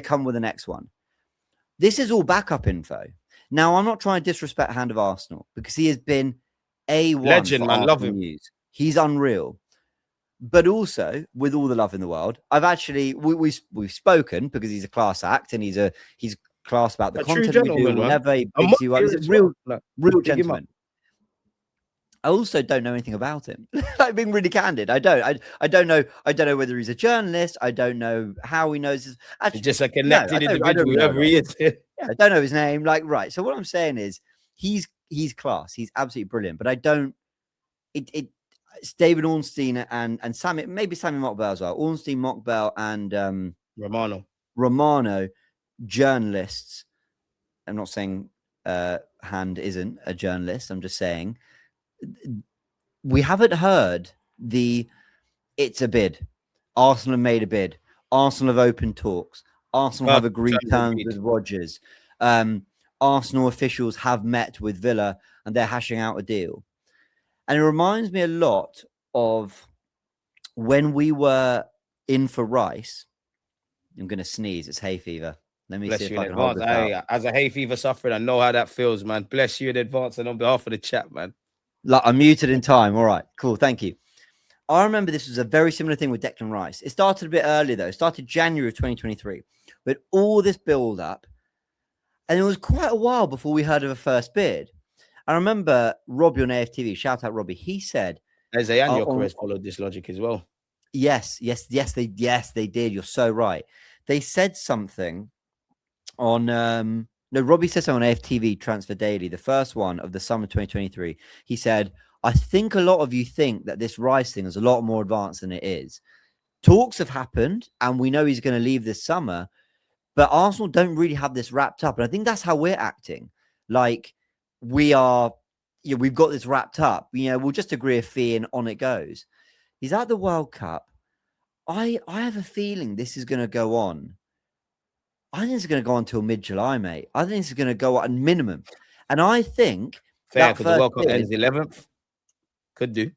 come with the next one. This is all backup info. Now, I'm not trying to disrespect Hand of Arsenal because he has been A1 legend, man. Love him. News. He's unreal. But also, with all the love in the world, I've actually we've spoken because he's a class act and he's class about the content we do. Whenever he picks you up, he's a real gentleman. I also don't know anything about him. Like, being really candid, I don't know whether he's a journalist. I don't know how he knows this. Actually, just a connected individual, whoever he is. Yeah, I don't know his name. Like, right. So what I'm saying is, he's class. He's absolutely brilliant. But I don't. It's David Ornstein and Sammy, maybe Sammy Mockbell as well. Ornstein, Mockbell, and Romano, journalists. I'm not saying Hand isn't a journalist. I'm just saying we haven't heard it's a bid. Arsenal have made a bid. Arsenal have opened talks. Arsenal have agreed terms with Rodgers. Arsenal officials have met with Villa and they're hashing out a deal. And it reminds me a lot of when we were in for Rice. I'm going to sneeze. It's hay fever. Let me see if I can hold it out. As a hay fever sufferer, I know how that feels, man. Bless you in advance and on behalf of the chat, man. Like, I'm muted in time. All right, cool. Thank you. I remember this was a very similar thing with Declan Rice. It started a bit earlier, though. It started January of 2023. But all this build up. And it was quite a while before we heard of a first bid. I remember Robbie on AFTV, shout out Robbie. He said, "Eze and Gyökeres followed this logic as well." Yes, they did. You're so right. They said something on Robbie said something on AFTV Transfer Daily, the first one of the summer 2023. He said, "I think a lot of you think that this Rice thing is a lot more advanced than it is. Talks have happened, and we know he's going to leave this summer, but Arsenal don't really have this wrapped up." And I think that's how we're acting. Like, we've got this wrapped up. We'll just agree a fee and on it goes. He's at the World Cup. I have a feeling this is going to go on. I think it's going to go on until mid-July, mate. I think it's going to go on minimum. And I think fair because the World Cup ends 11th. Could do.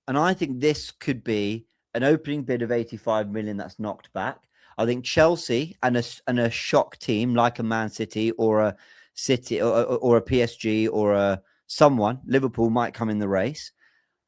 And I think this could be an opening bid of 85 million that's knocked back. I think Chelsea and a shock team like a Man City or a City or a PSG or a someone, Liverpool might come in the race.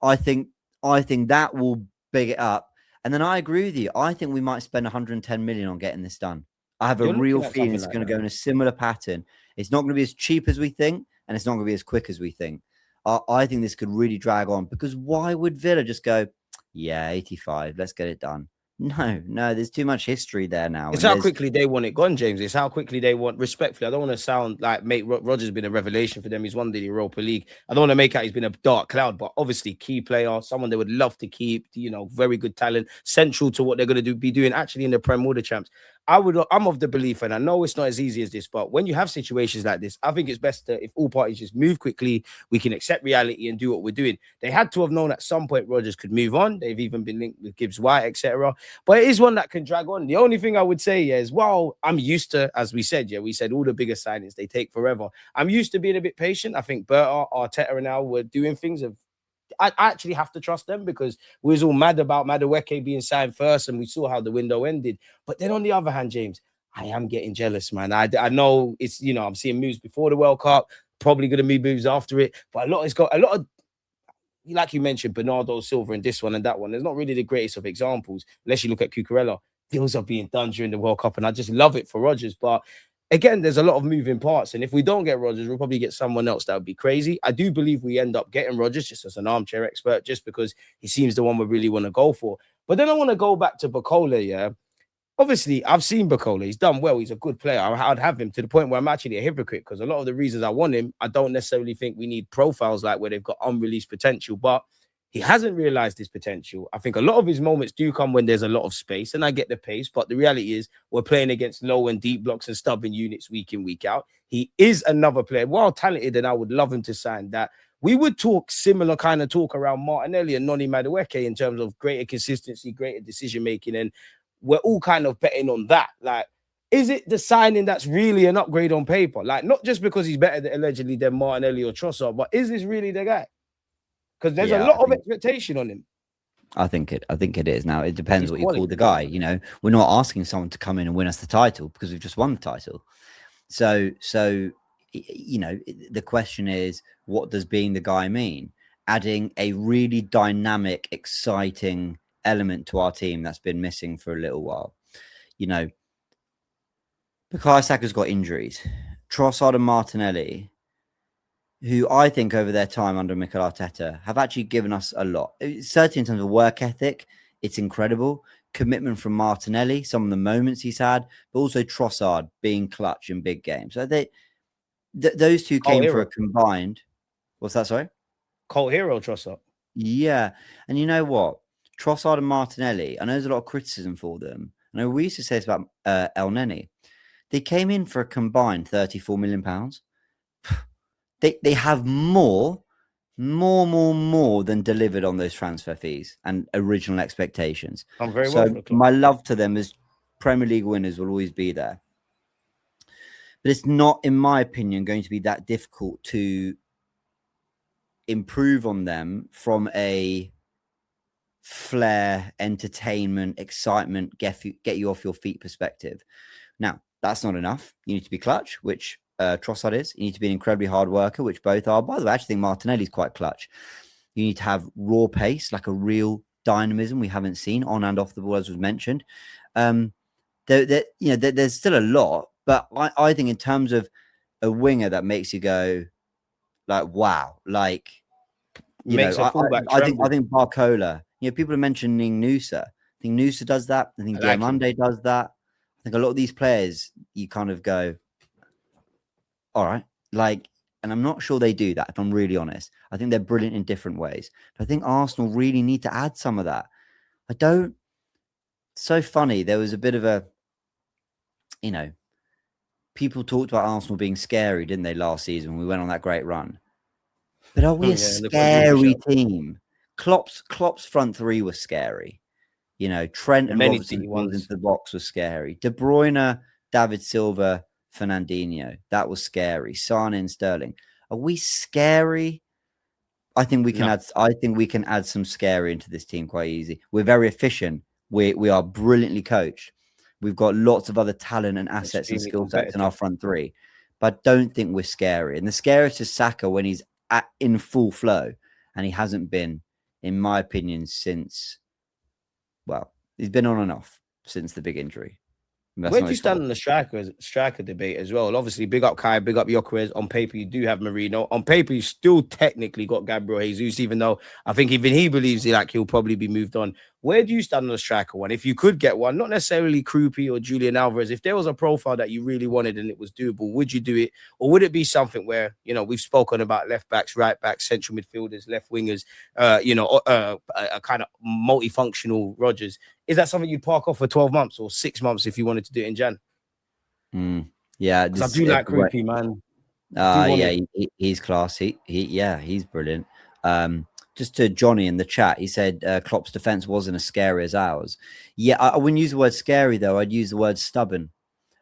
I think that will big it up. And then I agree with you. I think we might spend 110 million on getting this done. I have a real feeling it's going to go in a similar pattern. It's not going to be as cheap as we think, and it's not going to be as quick as we think. I think this could really drag on, because why would Villa just go, yeah, 85, let's get it done? No, there's too much history there now. It's how quickly they want it gone, James. It's how quickly they want, respectfully, I don't want to sound like, mate, Rodgers has been a revelation for them. He's won the Europa League. I don't want to make out he's been a dark cloud, but obviously key player, someone they would love to keep, very good talent, central to what they're going to be doing actually in the Prem or the Champs. I'm of the belief, and I know it's not as easy as this, but when you have situations like this, I think it's best if all parties just move quickly, we can accept reality and do what we're doing. They had to have known at some point Rodgers could move on. They've even been linked with Gibbs White, etc. But it is one that can drag on. The only thing I would say is, well, I'm used to, as we said, we said all the bigger signings, they take forever. I'm used to being a bit patient. I think Berta, Arteta and now we're doing things I actually have to trust them, because we was all mad about Madueke being signed first and we saw how the window ended. But then on the other hand, James, I am getting jealous, man. I know it's, I'm seeing moves before the World Cup, probably going to be moves after it. But a lot of, like you mentioned, Bernardo Silva and this one and that one. There's not really the greatest of examples, unless you look at Cucurella. Deals are being done during the World Cup, and I just love it for Rodgers. But again, there's a lot of moving parts, and if we don't get Rodgers, we'll probably get someone else that would be crazy. I do believe we end up getting Rodgers just as an armchair expert, just because he seems the one we really want to go for. But then I want to go back to Barcola, yeah? Obviously, I've seen Barcola. He's done well. He's a good player. I'd have him to the point where I'm actually a hypocrite, because a lot of the reasons I want him, I don't necessarily think we need profiles like where they've got unreleased potential, but he hasn't realized his potential. I think a lot of his moments do come when there's a lot of space, and I get the pace, but the reality is we're playing against low and deep blocks and stubborn units week in, week out. He is another player, well talented, and I would love him to sign that. We would talk similar kind of talk around Martinelli and Noni Madueke in terms of greater consistency, greater decision-making, and we're all kind of betting on that. Like, is it the signing that's really an upgrade on paper? Like, not just because he's better allegedly than Martinelli or Trossard, but is this really the guy? Because there's a lot of expectation on him. I think it is. Now it depends He's what you call quality. the guy. You know, we're not asking someone to come in and win us the title because we've just won the title. So you know, the question is, what does being the guy mean? Adding a really dynamic, exciting element to our team that's been missing for a little while. You know, Bukayo Saka's got injuries. Trossard and Martinelli, who I think over their time under Mikel Arteta have actually given us a lot. Certainly in terms of work ethic, it's incredible. Commitment from Martinelli, some of the moments he's had, but also Trossard being clutch in big games. So those two came for a combined. What's that? Sorry, Cult hero Trossard. Yeah, and you know what? Trossard and Martinelli. I know there's a lot of criticism for them. I know we used to say this about El Neni. They came in for a combined £34 million. They have more than delivered on those transfer fees and original expectations. I'm very so well for the club. My love to them as Premier League winners will always be there. But it's not, in my opinion, going to be that difficult to improve on them from a flair, entertainment, excitement, get you off your feet perspective. Now, that's not enough. You need to be clutch, which Trossard is. You need to be an incredibly hard worker, which both are. By the way, I actually think Martinelli's quite clutch. You need to have raw pace, like a real dynamism we haven't seen on and off the ball, as was mentioned. There's still a lot, but I think in terms of a winger that makes you go like, wow, like, I think Barcola. You know, people are mentioning Nusa. I think Nusa does that. I think Diamande does that. I think a lot of these players, you kind of go, all right, like, and I'm not sure they do that, if I'm really honest. I think they're brilliant in different ways. But I think Arsenal really need to add some of that. So funny. There was a bit of a, you know, people talked about Arsenal being scary, didn't they, last season when we went on that great run? But are we a scary team? Klopp's front three was scary. You know, Trent and Robertson into the box was scary. De Bruyne, David Silva, Fernandinho, that was scary. Sane and Sterling. Are we scary? I think we can add some scary into this team quite easy. We're very efficient. We are brilliantly coached. We've got lots of other talent and assets and skill sets in our front three. But I don't think we're scary. And the scariest is Saka when he's in full flow. And he hasn't been, in my opinion, since, well, he's been on and off since the big injury. Where do you stand on the striker debate as well? Obviously, big up Kai, big up Gyökeres. On paper, you do have Marino. On paper, you still technically got Gabriel Jesus, even though I think even he believes he'll probably be moved on. Where do you stand on the striker one? If you could get one, not necessarily Krupi or Julian Alvarez, if there was a profile that you really wanted and it was doable, would you do it? Or would it be something where, you know, we've spoken about left backs, right backs, central midfielders, left wingers, a kind of multifunctional Rodgers? Is that something you'd park off for 12 months or 6 months if you wanted to do it in Jan? Yeah. I do like Krupi, man. He's class. He's brilliant. Just to Johnny in the chat, he said Klopp's defense wasn't as scary as ours. Yeah, I wouldn't use the word scary though. I'd use the word stubborn.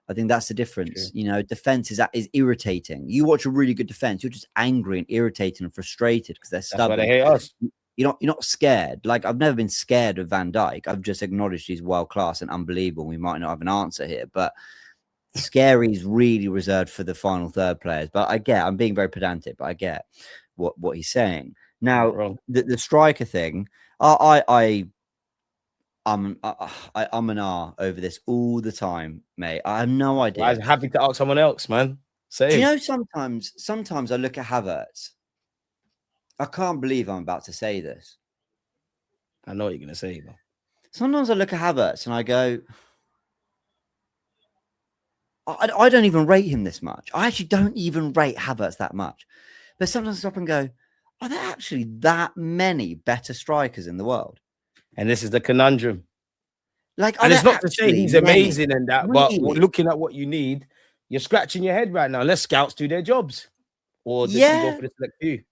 I think that's the difference. True. You know, defense is irritating. You watch a really good defense, you're just angry and irritated and frustrated because they're stubborn. That's why they hate us. You're not scared. Like, I've never been scared of Van Dijk. I've just acknowledged he's world class and unbelievable. We might not have an answer here, but scary is really reserved for the final third players. But I'm being very pedantic, but I get what he's saying. Now, the striker thing, I'm an R over this all the time, mate. I have no idea. I'm happy to ask someone else, man. Do you know, sometimes I look at Havertz. I can't believe I'm about to say this. I know what you're going to say, though. Sometimes I look at Havertz and I go, I don't even rate him this much. I actually don't even rate Havertz that much. But sometimes I stop and go, are there actually that many better strikers in the world? And this is the conundrum. Like, and it's not to say he's amazing and that, really? But looking at what you need, you're scratching your head right now. Let scouts do their jobs. Or just go for the select few.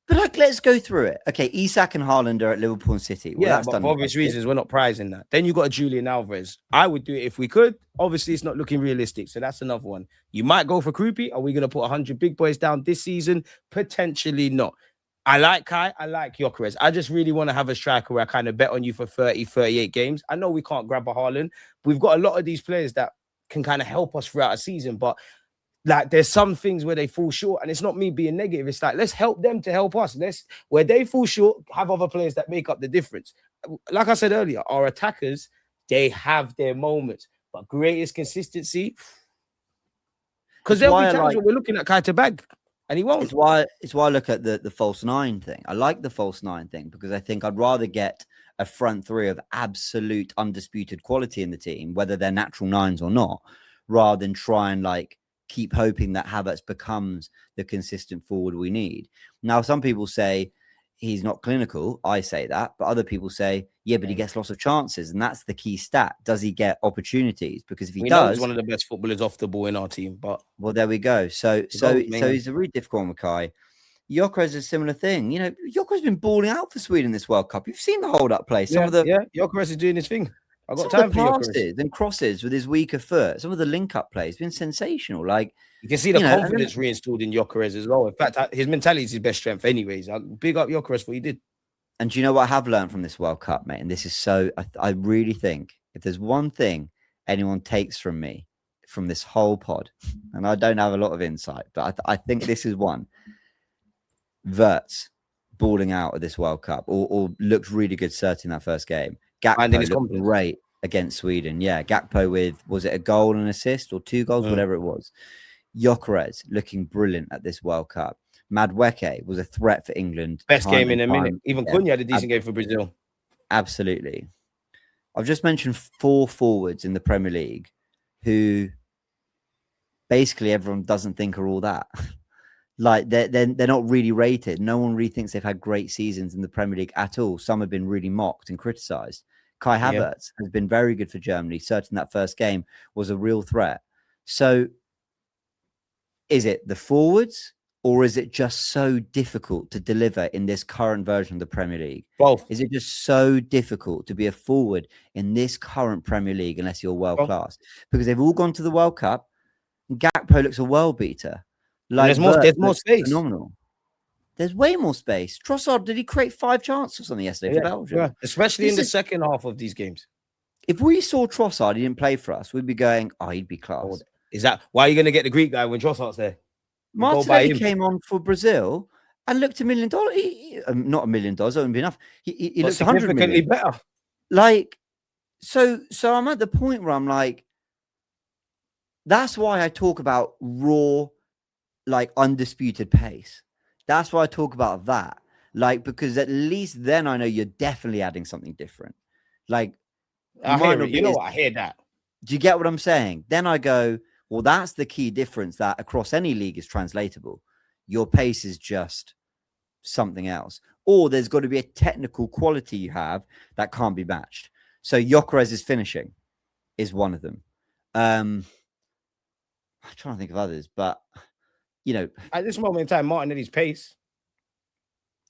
But like, let's go through it. Okay, Isak and Haaland are at Liverpool and City. Well, that's but for obvious reasons, we're not prizing that. Then you got a Julian Alvarez. I would do it if we could. Obviously, it's not looking realistic, so that's another one. You might go for Krupi. Are we going to put 100 big boys down this season? Potentially not. I like Kai. I like Gyökeres. I just really want to have a striker where I kind of bet on you for 30, 38 games. I know we can't grab a Haaland. We've got a lot of these players that can kind of help us throughout a season, but like there's some things where they fall short, and it's not me being negative. It's like, let's help them to help us. Let's, where they fall short, have other players that make up the difference. Like I said earlier, our attackers, they have their moments, but greatest consistency, because there'll be times when we're looking at Kai to bag. And he won't. It's why I look at the false nine thing. I like the false nine thing because I think I'd rather get a front three of absolute undisputed quality in the team, whether they're natural nines or not, rather than try and like keep hoping that Havertz becomes the consistent forward we need. Now, some people say he's not clinical. I say that, but other people say, yeah, but he gets lots of chances, and that's the key stat. Does he get opportunities? Because if he does, know he's one of the best footballers off the ball in our team. But well, there we go. So he's a really difficult one, Kai. Gyökeres is a similar thing. You know, Gyökeres has been balling out for Sweden this World Cup. You've seen the hold-up play. Gyökeres is doing his thing. I got time for passes and crosses with his weaker foot. Some of the link-up plays been sensational. Like you can see the confidence reinstalled in Gyökeres as well. In fact, his mentality is his best strength, anyways. Big up Gyökeres for what he did. And do you know what I have learned from this World Cup, mate? And this is I really think if there's one thing anyone takes from me from this whole pod, and I don't have a lot of insight, but I think this is one. Wirtz balling out of this World Cup or looked really good, certainly in that first game. Gakpo looked great against Sweden. Yeah, Gakpo with, was it a goal and assist or 2 goals, whatever it was. Gyökeres looking brilliant at this World Cup. Madueke was a threat for England. Best game in a minute. Even Cunha had a decent game for Brazil. Absolutely. I've just mentioned 4 forwards in the Premier League who basically everyone doesn't think are all that. Like they're not really rated. No one really thinks they've had great seasons in the Premier League at all. Some have been really mocked and criticised. Kai Havertz has been very good for Germany. Certainly that first game was a real threat. So is it the forwards? Or is it just so difficult to deliver in this current version of the Premier League? Both. Is it just so difficult to be a forward in this current Premier League unless you're world class? Because they've all gone to the World Cup. And Gakpo looks a world beater. Like there's more space. Phenomenal. There's way more space. Trossard, did he create 5 chances or something yesterday for Belgium? Yeah. Especially in the second half of these games. If we saw Trossard, he didn't play for us, we'd be going, oh, he'd be class. Is that why are you going to get the Greek guy when Trossard's there? Martinelli came on for Brazil and looked $1 million. Not $1 million, that wouldn't be enough. He looked significantly better. Like, so I'm at the point where I'm like, that's why I talk about raw, like undisputed pace. That's why I talk about that. Like, because at least then I know you're definitely adding something different. Like, I hear it. You know what? I hear that. Do you get what I'm saying? Then I go, well, that's the key difference that across any league is translatable. Your pace is just something else. Or there's got to be a technical quality you have that can't be matched. So Gyökeres' finishing is one of them. I'm trying to think of others, but, you know. At this moment in time, Martinelli's pace.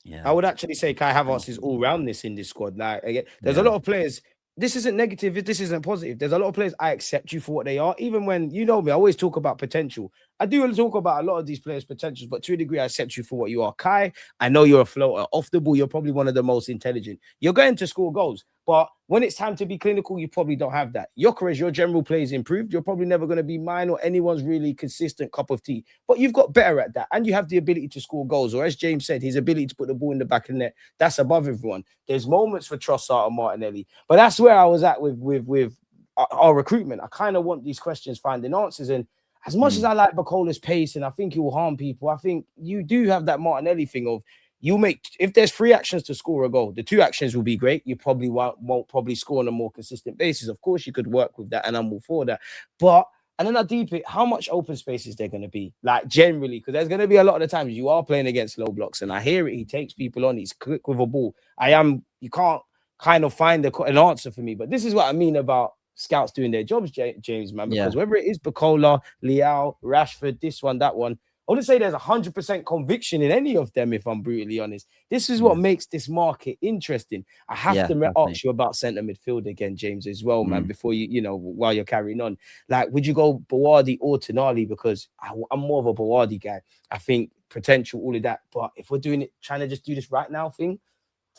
Yeah. I would actually say Kai Havertz is all-roundness in this squad. Like, again, there's a lot of players. This isn't negative. This isn't positive. There's a lot of players I accept you for what they are. Even when, you know me, I always talk about potential. I do talk about a lot of these players' potentials, but to a degree, I accept you for what you are. Kai, I know you're a floater. Off the ball, you're probably one of the most intelligent. You're going to score goals, but when it's time to be clinical, you probably don't have that. Gyökeres, your general play is improved. You're probably never going to be mine or anyone's really consistent cup of tea, but you've got better at that, and you have the ability to score goals. Or as James said, his ability to put the ball in the back of the net, that's above everyone. There's moments for Trossard and Martinelli, but that's where I was at with our recruitment. I kind of want these questions finding answers, and as much as I like Barcola's pace and I think he will harm people, I think you do have that Martinelli thing of you make, if there's 3 actions to score a goal, the 2 actions will be great. You probably won't probably score on a more consistent basis. Of course, you could work with that, and I'm all for that. But, and then I deep it, how much open space is there going to be? Like, generally, because there's going to be a lot of the times you are playing against low blocks, and I hear it, he takes people on, he's quick with a ball. You can't kind of find an answer for me. But this is what I mean about scouts doing their jobs, James, man, because whether it is Barcola, Leao, Rashford, this one, that one, I wouldn't say there's 100% conviction in any of them, if I'm brutally honest. This is what makes this market interesting. I have to ask you about centre midfield again, James, as well, man, before while you're carrying on. Like, would you go Bawardi or Tonali? Because I'm more of a Bawardi guy. I think potential, all of that. But if we're doing it, trying to just do this right now thing,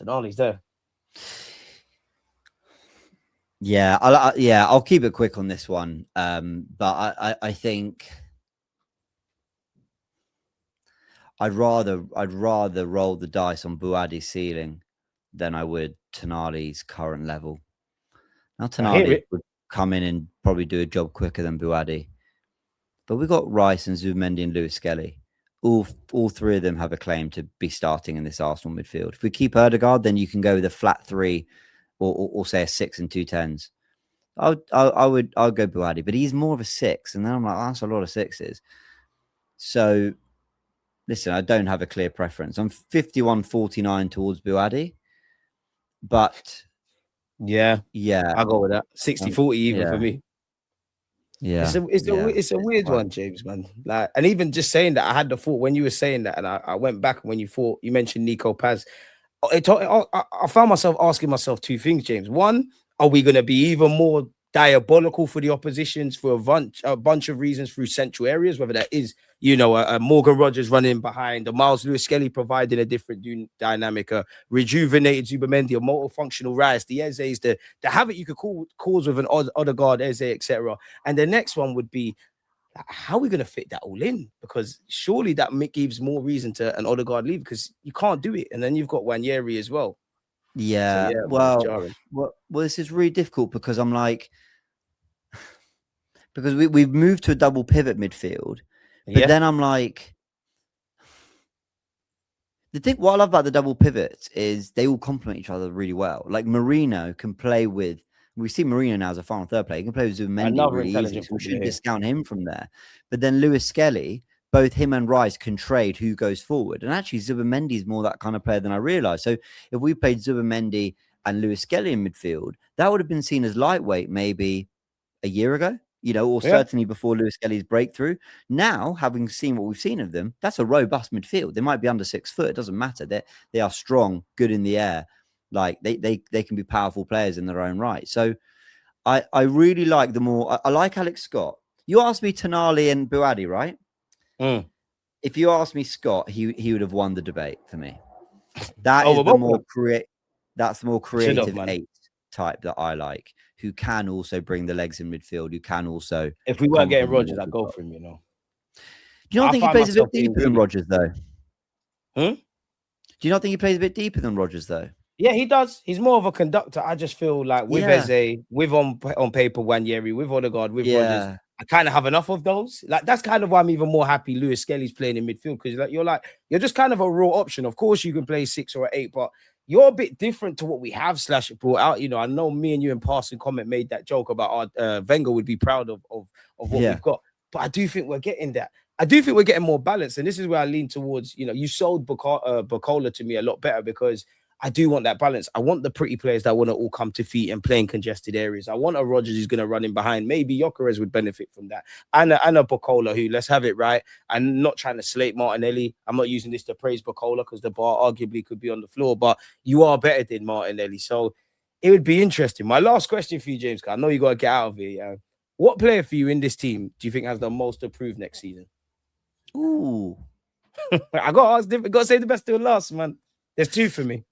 Tonali's there. Yeah, I'll keep it quick on this one. But I think I'd rather roll the dice on Buadi's ceiling than I would Tonali's current level. Now Tonali would come in and probably do a job quicker than Buadi. But we've got Rice and Zubimendi and Lewis Skelly. All three of them have a claim to be starting in this Arsenal midfield. If we keep Ødegaard, then you can go with a flat 3 or say a 6 and 2 10s. I'll go Buadi, but he's more of a 6. And then I'm like, that's a lot of 6s. So listen, I don't have a clear preference. I'm 51-49 towards Buadi. But yeah, I'll go with that. 60-40 even for me. Yeah, it's a weird one, James, man. Like, and even just saying that, I had the thought when you were saying that, and I went back when you mentioned Nico Paz. I found myself asking myself two things, James. One, are we going to be even more diabolical for the oppositions for a bunch of reasons through central areas, whether that is, a Morgan Rogers running behind, a Miles Lewis Skelly providing a different dynamic, a rejuvenated Zubimendi, a multifunctional Rice, the Eze's, the havoc you could cause with an Ødegaard, Eze, etc. And the next one would be, how are we going to fit that all in? Because surely that gives more reason to an Ødegaard leave, because you can't do it. And then you've got Wanyeri as well. Yeah. So, well, this is really difficult because I'm like, because we've moved to a double pivot midfield, but then I'm like, what I love about the double pivots is they all complement each other really well. Like Marino can play with, we see Marino now as a final third player. He can play with Zubimendi really easily. So we shouldn't discount him from there. But then Lewis Skelly, both him and Rice can trade who goes forward. And actually Zubimendi is more that kind of player than I realized. So if we played Zubimendi and Lewis Skelly in midfield, that would have been seen as lightweight maybe a year ago, or certainly before Lewis Skelly's breakthrough. Now, having seen what we've seen of them, that's a robust midfield. They might be under 6 foot. It doesn't matter. They are strong, good in the air. Like they can be powerful players in their own right. So I really like I like Alex Scott. You asked me Tonali and Buadi, right? If you asked me Scott, he would have won the debate for me. That's the more creative 8 type that I like, who can also bring the legs in midfield, who can also. If we weren't getting Rogers, I'd go for him, Do you not think he plays a bit deeper than Rogers, though? Do you not think he plays a bit deeper than Rogers, though? Yeah, he does. He's more of a conductor. I just feel like with Eze, with on paper Wanyeri, with Ødegaard, with Rogers, I kind of have enough of those. Like, that's kind of why I'm even more happy Lewis Skelly's playing in midfield, because you're just kind of a raw option. Of course, you can play 6 or 8, but you're a bit different to what we have / brought out. I know me and you in passing comment made that joke about Wenger would be proud of what we've got. But I do think we're getting that. I do think we're getting more balance. And this is where I lean towards, you sold Barcola to me a lot better, because I do want that balance. I want the pretty players that want to all come to feet and play in congested areas. I want a Rogers who's going to run in behind. Maybe Gyökeres would benefit from that. And a Barcola who, let's have it right, I'm not trying to slate Martinelli. I'm not using this to praise Barcola, because the bar arguably could be on the floor, but you are better than Martinelli. So it would be interesting. My last question for you, James, I know you got to get out of here. What player for you in this team do you think has the most approved next season? Ooh. I got to say the best till last, man. There's 2 for me.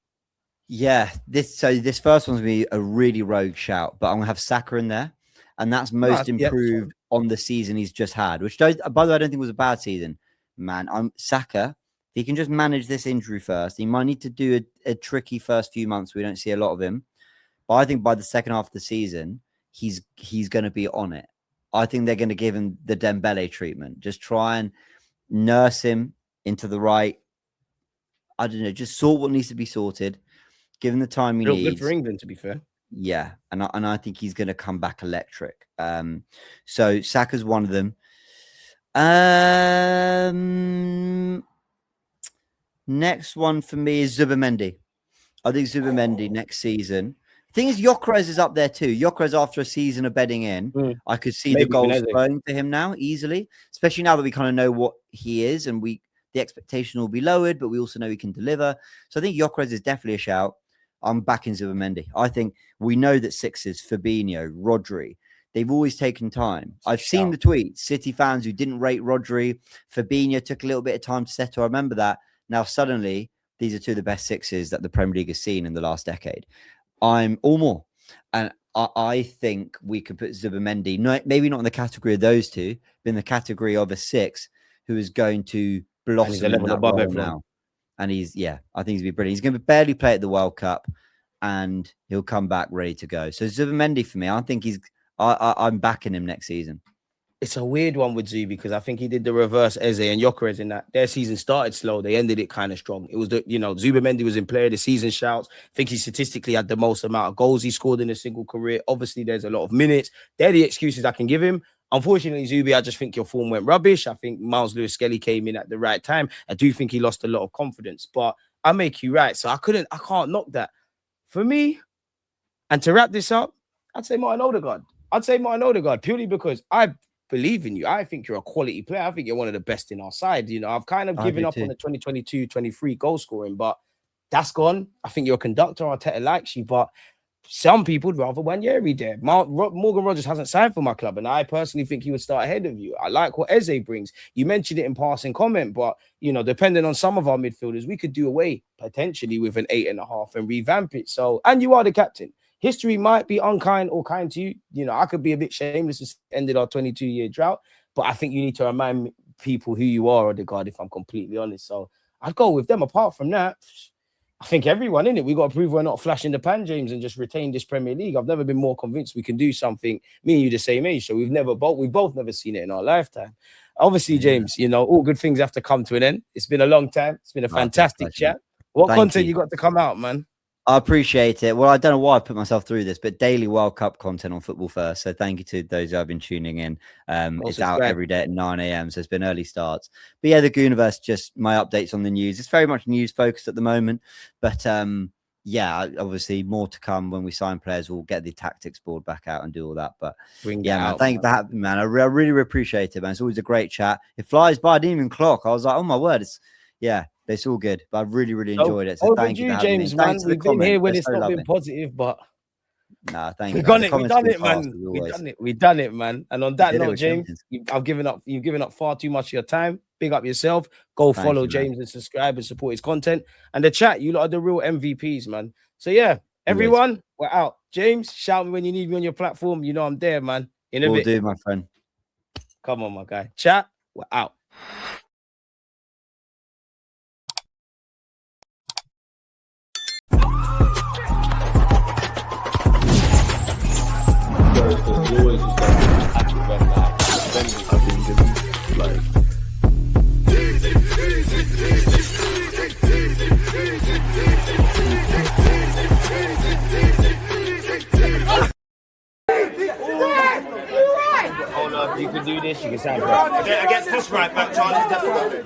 Yeah, this first one's going to be a really rogue shout, but I'm going to have Saka in there. And that's most improved on the season he's just had, which, by the way, I don't think was a bad season. Man, Saka, if he can just manage this injury first, he might need to do a tricky first few months. We don't see a lot of him. But I think by the second half of the season, he's going to be on it. I think they're going to give him the Dembele treatment. Just try and nurse him into the right, I don't know, just sort what needs to be sorted. Given the time he needs. Good for England, to be fair. Yeah, and I think he's going to come back electric. So Saka's one of them. Next one for me is Zubimendi. I think Zubimendi next season. Thing is, Gyökeres is up there too. Gyökeres, after a season of bedding in, I could see the goals flowing for him now easily, especially now that we kind of know what he is, and the expectation will be lowered, but we also know he can deliver. So I think Gyökeres is definitely a shout. I'm backing Zubimendi. I think we know that 6s, Fabinho, Rodri, they've always taken time. I've seen the tweets. City fans who didn't rate Rodri, Fabinho took a little bit of time to settle. I remember that. Now suddenly, these are two of the best sixes that the Premier League has seen in the last decade. Or more. And I think we could put Zubimendi, maybe not in the category of those two, but in the category of a six who is going to blossom in that above role everyone now. And I think he's going to be brilliant. He's going to barely play at the World Cup, and he'll come back ready to go. So Zubimendi for me, I think I'm backing him next season. It's a weird one with Zubi because I think he did the reverse Eze and Gyökeres in that their season started slow. They ended it kind of strong. It was Zubimendi was in player of the season shouts. I think he statistically had the most amount of goals he scored in a single career. Obviously, there's a lot of minutes. They're the excuses I can give him. Unfortunately, Zubi, I just think your form went rubbish. I think Miles Lewis-Skelly came in at the right time. I do think he lost a lot of confidence, but I make you right. So I can't knock that. For me, and to wrap this up, I'd say Martin Odegaard purely because I believe in you. I think you're a quality player. I think you're one of the best in our side. I've kind of given up on the 2022-23 goal scoring, but that's gone. I think you're a conductor. Arteta likes you, but some people would rather Wanyeri there. Morgan Rogers hasn't signed for my club, and I personally think he would start ahead of you. I like what Eze brings. You mentioned it in passing comment, but depending on some of our midfielders, we could do away potentially with an 8.5 and revamp it. So, and you are the captain. History might be unkind or kind to you. I could be a bit shameless to ended our 22-year drought, but I think you need to remind people who you are, Odegaard, if I'm completely honest. So I'd go with them. Apart from that, I think everyone in it, we got to prove we're not flash in the pan, James, and just retain this Premier League. I've never been more convinced we can do something. Me and you the same age, so we've both never seen it in our lifetime. Obviously, James, all good things have to come to an end. It's been a long time. It's been a fantastic chat. What content you got to come out, man? I appreciate it. Well, I don't know why I put myself through this, but daily World Cup content on Football First. So thank you to those who have been tuning in. It's out every day at 9 a.m. So it's been early starts. But yeah, the Goonerverse, just my updates on the news. It's very much news focused at the moment. But obviously more to come when we sign players. We'll get the tactics board back out and do all that. But thank you for having me, man. I really appreciate it, man. It's always a great chat. It flies by. I didn't even clock. I was like, oh my word. It's all good, but I really enjoyed it. So thank you, James, man. We've been here when it's not been positive, but thank you. We've done it, man. We've done it, man. And on that note, James, you've given up far too much of your time. Big up yourself. Go follow James and subscribe and support his content. And the chat, you lot are the real MVPs, man. So yeah, everyone, we're out. James, shout me when you need me on your platform. You know I'm there, man. In a bit. Will do, my friend. Come on, my guy. Chat, we're out. You can do this, you can sound right. I get this right back, Charlie. Definitely.